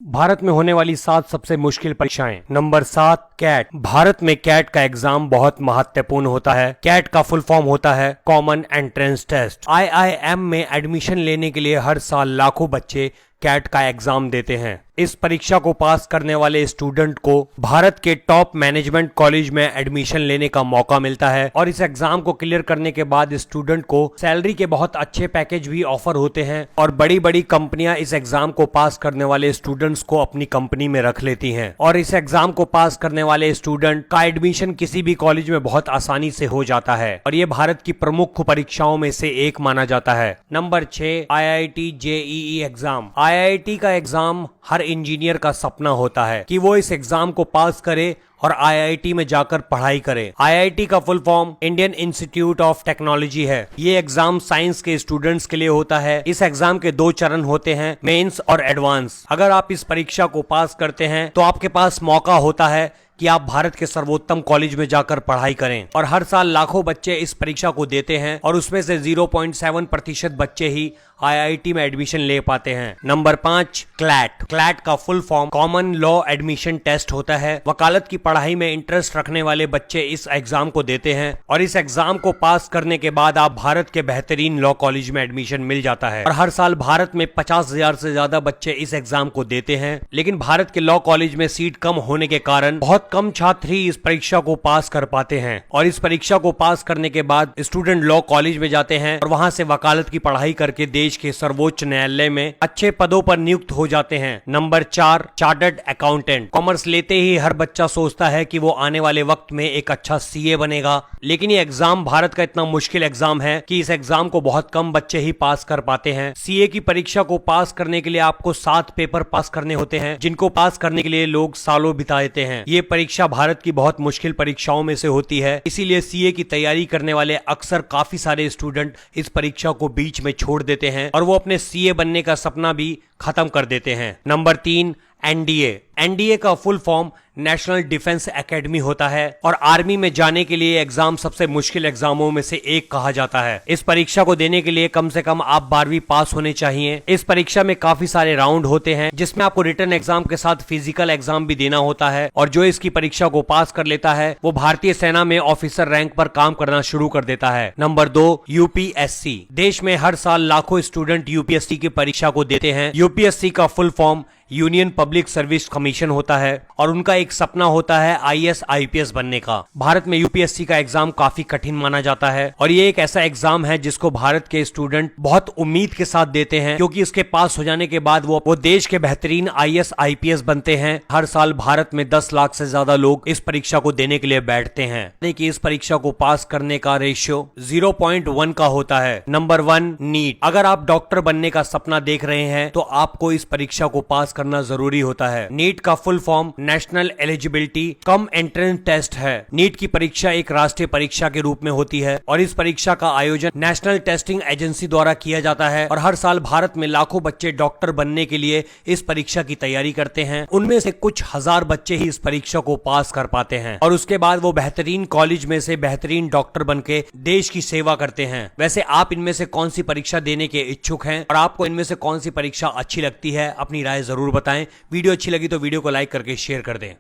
भारत में होने वाली 7 सबसे मुश्किल परीक्षाएं। Number 7, cat. भारत में कैट का एग्जाम बहुत महत्वपूर्ण होता है। कैट का फुल फॉर्म होता है कॉमन एंट्रेंस टेस्ट। आईआईएम में एडमिशन लेने के लिए हर साल लाखों बच्चे कैट का एग्जाम देते हैं। इस परीक्षा को पास करने वाले स्टूडेंट को भारत के टॉप मैनेजमेंट कॉलेज में एडमिशन लेने का मौका मिलता है और इस एग्जाम को क्लियर करने के बाद स्टूडेंट को सैलरी के बहुत अच्छे पैकेज भी ऑफर होते हैं और बड़ी बड़ी कंपनियां इस एग्जाम को पास करने वाले स्टूडेंट्स को अपनी कंपनी में रख लेती हैं और इस एग्जाम को पास करने वाले स्टूडेंट का एडमिशन किसी भी कॉलेज में बहुत आसानी से हो जाता है और ये भारत की प्रमुख परीक्षाओं में से एक माना जाता है। Number 6, IIT JEE exam. IIT का एग्जाम हर इंजीनियर का सपना होता है कि वो इस एग्जाम को पास करे और आईआईटी में जाकर पढ़ाई करे। आईआईटी का full form Indian institute of technology है। ये एग्जाम साइंस के स्टूडेंट्स के लिए होता है। इस एग्जाम के 2 चरण होते हैं, मेंस और एडवांस। अगर आप इस परीक्षा को पास करते हैं तो आपके पास मौका होता है कि आप भारत के सर्वोत्तम कॉलेज में जाकर पढ़ाई करें और हर साल लाखों बच्चे इस परीक्षा को देते हैं और उसमें से 0.7% बच्चे ही आईआईटी में एडमिशन ले पाते हैं। Number 5, CLAT. क्लैट का full form common law admission test होता है। वकालत की पढ़ाई में इंटरेस्ट रखने वाले बच्चे इस एग्जाम को देते हैं और इस एग्जाम को पास करने के बाद आप भारत के बेहतरीन लॉ कॉलेज में एडमिशन मिल जाता है और हर साल भारत में 50,000 से ज्यादा बच्चे इस एग्जाम को देते हैं। लेकिन भारत के लॉ कॉलेज में सीट कम होने के कारण बहुत कम छात्र ही इस परीक्षा को पास कर पाते हैं और इस परीक्षा को पास करने के बाद स्टूडेंट लॉ कॉलेज में जाते हैं और वहां से वकालत की पढ़ाई करके देश के सर्वोच्च न्यायालय में अच्छे पदों पर नियुक्त हो जाते हैं। Number 4, chartered accountant. कॉमर्स लेते ही हर बच्चा सोचता है कि वो आने वाले वक्त में एक अच्छा सीए बनेगा, लेकिन ये एग्जाम भारत का इतना मुश्किल एग्जाम है कि इस एग्जाम को बहुत कम बच्चे ही पास कर पाते हैं। सीए की परीक्षा को पास करने के लिए आपको 7 पेपर पास करने होते हैं, जिनको पास करने के लिए लोग सालों बिता देते हैं। ये परीक्षा भारत की बहुत मुश्किल परीक्षाओं में से होती है, इसीलिए सीए की तैयारी करने वाले अक्सर काफी सारे स्टूडेंट इस परीक्षा को बीच में छोड़ देते हैं और वो अपने सीए बनने का सपना भी खत्म कर देते हैं। Number 3, NDA. एनडीए का full form national defence academy होता है और आर्मी में जाने के लिए एग्जाम सबसे मुश्किल एग्जामों में से एक कहा जाता है। इस परीक्षा को देने के लिए कम से कम आप 12वीं पास होने चाहिए। इस परीक्षा में काफी सारे राउंड होते हैं, जिसमें आपको रिटन एग्जाम के साथ फिजिकल एग्जाम भी देना होता है और जो इसकी परीक्षा को पास कर लेता है वो भारतीय सेना में ऑफिसर रैंक पर काम करना शुरू कर देता है। Number 2, UPSC. देश में हर साल लाखों स्टूडेंट यूपीएससी की परीक्षा को देते हैं। यूपीएससी का full form union public service commission होता है और उनका एक सपना होता है आईएएस आईपीएस बनने का। भारत में यूपीएससी का एग्जाम काफी कठिन माना जाता है और ये एक ऐसा एग्जाम है जिसको भारत के स्टूडेंट बहुत उम्मीद के साथ देते हैं, क्योंकि इसके पास हो जाने के बाद वो देश के बेहतरीन आईएएस आईपीएस बनते हैं। हर साल भारत में 10 लाख से ज्यादा लोग इस परीक्षा को देने के लिए बैठते हैं। देखिए, इस परीक्षा को पास करने का रेशियो 0.1 का होता है। Number 1, NEET. अगर आप डॉक्टर बनने का सपना देख रहे हैं तो आपको इस परीक्षा को पास करना जरूरी होता है। नीट का full form national eligibility cum entrance test है। नीट की परीक्षा एक राष्ट्रीय परीक्षा के रूप में होती है और इस परीक्षा का आयोजन नेशनल टेस्टिंग एजेंसी द्वारा किया जाता है और हर साल भारत में लाखों बच्चे डॉक्टर बनने के लिए इस परीक्षा की तैयारी करते हैं। उनमें से कुछ हजार बच्चे ही इस परीक्षा को पास कर पाते हैं और उसके बाद वो बेहतरीन कॉलेज में से बेहतरीन डॉक्टर बनके देश की सेवा करते हैं। वैसे आप इनमें से कौन सी परीक्षा देने के इच्छुक हैं और आपको इनमें से कौन सी परीक्षा अच्छी लगती है? अपनी राय जरूर बताएं। वीडियो अच्छी लगी तो वीडियो को लाइक करके शेयर कर दें।